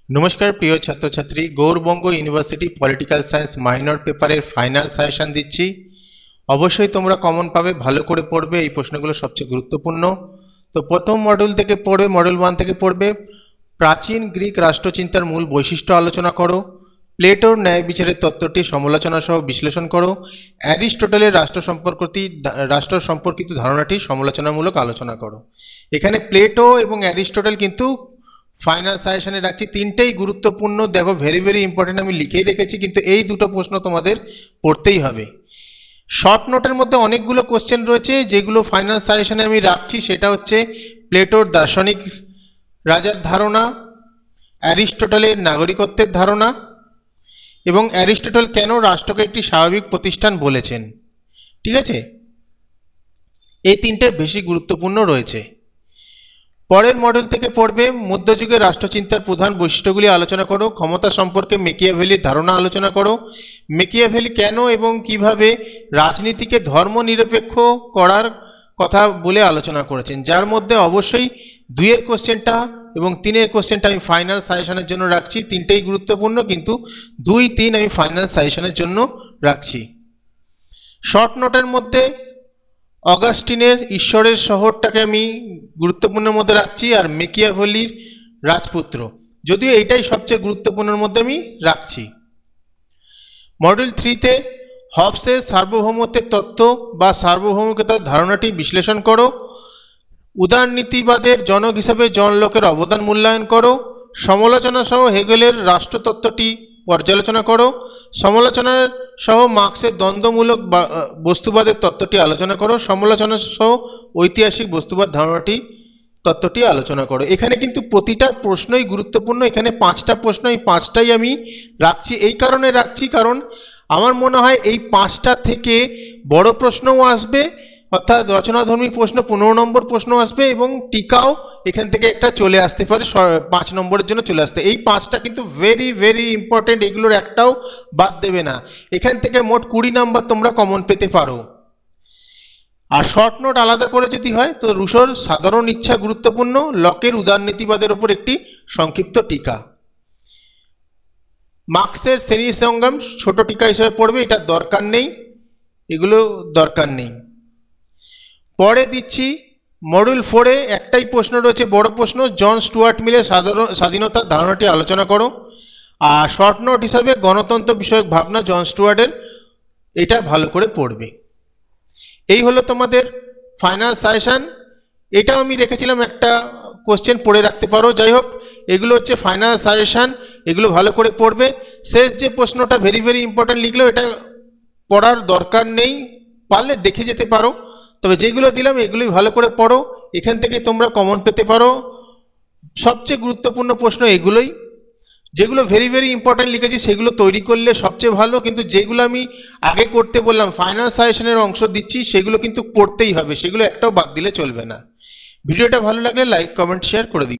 নমস্কার প্রিয় ছাত্রছাত্রী, Gour Banga university political science minor পেপারের ফাইনাল সাজেশন দিচ্ছি। অবশ্যই তোমরা কমন পাবে, ভালো করে পড়বে। এই প্রশ্নগুলো সবচেয়ে গুরুত্বপূর্ণ। তো প্রথম মডিউল থেকে পড়বে, মডিউল 1 থেকে পড়বে প্রাচীন গ্রিক রাষ্ট্রচিন্তার মূল বৈশিষ্ট্য আলোচনা করো, প্লেটোর ন্যায় বিচারের তত্ত্বটি সমালোচনা সহ বিশ্লেষণ করো, অ্যারিস্টটলের রাষ্ট্র সম্পর্কিত ধারণাটি সমালোচনামূলক আলোচনা করো। এখানে প্লেটো এবং অ্যারিস্টটল কিন্তু ফাইনাল সাজেশনে রাখছি। তিনটেই গুরুত্বপূর্ণ, দেখো ভেরি ভেরি ইম্পর্টেন্ট, আমি লিখেই রেখেছি, কিন্তু এই দুটো প্রশ্ন তোমাদের পড়তেই হবে। শর্ট নোটের মধ্যে অনেকগুলো কোশ্চেন রয়েছে যেগুলো ফাইনাল সাজেশনে আমি রাখছি। সেটা হচ্ছে প্লেটোর দার্শনিক রাজার ধারণা, অ্যারিস্টটলের নাগরিকত্বের ধারণা এবং অ্যারিস্টটল কেন রাষ্ট্রকে একটি স্বাভাবিক প্রতিষ্ঠান বলেছেন। ঠিক আছে, এই তিনটে বেশি গুরুত্বপূর্ণ রয়েছে। পরের মডেল থেকে পড়বে মধ্যযুগের রাষ্ট্রচিন্তার প্রধান বৈশিষ্ট্যগুলি আলোচনা করো, ক্ষমতা সম্পর্কে মেকিয়াভেলির ধারণা আলোচনা করো, মেকিয়াভেলি কেন এবং কিভাবে রাজনীতিকে ধর্মনিরপেক্ষ করার কথা বলে আলোচনা করেছেন, যার মধ্যে অবশ্যই 2-এর কোশ্চেনটা এবং 3-এর কোশ্চেনটা আমি ফাইনাল সাজেশনের জন্য রাখছি। তিনটেই গুরুত্বপূর্ণ, কিন্তু 2-3 আমি ফাইনাল সাজেশনের জন্য রাখছি। শর্ট নোটের মধ্যে অগাস্টিনের ঈশ্বরের শহরটাকে আমি গুরুত্বপূর্ণের মধ্যে রাখছি, আর মেকিয়াভেলির রাজপুত্র, যদিও এইটাই সবচেয়ে গুরুত্বপূর্ণের মধ্যে আমি রাখছি। মডিউল 3-তে হবসের সার্বভৌমত্বের তত্ত্ব বা সার্বভৌমিকতার ধারণাটি বিশ্লেষণ করো, উদারনীতিবাদের জনক হিসাবে জন লকের অবদান মূল্যায়ন করো, সমালোচনা সহ হেগেলের রাষ্ট্রতত্ত্বটি পর্যালোচনা করো, সমালোচনা সহ মার্ক্সের দ্বন্দ্বমূলক বস্তুবাদের তত্ত্বটি আলোচনা করো, সমালোচনা সহ ঐতিহাসিক বস্তুবাদ ধারণাটি তত্ত্বটি আলোচনা করো। এখানে কিন্তু প্রতিটা প্রশ্নই গুরুত্বপূর্ণ। এখানে 5টা প্রশ্ন, এই 5টাই আমি রাখছি। এই কারণে রাখছি কারণ আমার মনে হয় এই 5টা থেকে বড় প্রশ্নও আসবে, অর্থাৎ রচনাধর্মী প্রশ্ন 15 নম্বর প্রশ্ন আসবে, এবং টিকাও এখান থেকে একটা চলে আসতে পারে 5 নম্বরের জন্য চলে আসতে। এই 5টা কিন্তু ভেরি ভেরি ইম্পর্টেন্ট, এগুলোর একটাও বাদ দেবে না। এখান থেকে মোট 20 নম্বর তোমরা কমন পেতে পারো। আর শর্ট নোট আলাদা করে যদি হয় তো রুশোর সাধারণ ইচ্ছা গুরুত্বপূর্ণ, লকের উদারনীতিবাদের উপর একটি সংক্ষিপ্ত টিকা, মার্ক্সের শ্রেণী সংগ্রাম ছোট টিকা হিসেবে পড়বে, এটা দরকার নেই, এগুলো দরকার নেই। পরে দিচ্ছি মডিউল 4-এ একটাই প্রশ্ন রয়েছে, বড় প্রশ্ন, জন স্টুয়ার্ট মিলের স্বাধীনতার ধারণাটি আলোচনা করো। আর শর্ট নোট হিসাবে গণতন্ত্র বিষয়ক ভাবনা জন স্টুয়ার্টের, এটা ভালো করে পড়বে। এই হলো তোমাদের ফাইনাল সাজেশন। এটাও আমি রেখেছিলাম, একটা কোশ্চেন পড়ে রাখতে পারো। যাই হোক, এগুলো হচ্ছে ফাইনাল সাজেশন, এগুলো ভালো করে পড়বে। শেষ যে প্রশ্নটা ভেরি ভেরি ইম্পর্টেন্ট লিখলো, এটা পড়ার দরকার নেই, পারলে দেখে যেতে পারো, তবে যেগুলো দিলাম এগুলোই ভালো করে পড়ো। এখান থেকে তোমরা কমন পেতে পারো। সবচেয়ে গুরুত্বপূর্ণ প্রশ্ন এগুলোই, যেগুলো ভেরি ভেরি ইম্পর্টেন্ট লিখেছি সেগুলো তৈরি করলে সবচেয়ে ভালো, কিন্তু যেগুলো আমি আগে করতে বললাম ফাইনাল সাজেশনের অংশ দিচ্ছি, সেগুলো কিন্তু পড়তেই হবে, সেগুলো একটাও বাদ দিলে চলবে না। ভিডিওটা ভালো লাগলে লাইক কমেন্ট শেয়ার করে দিই।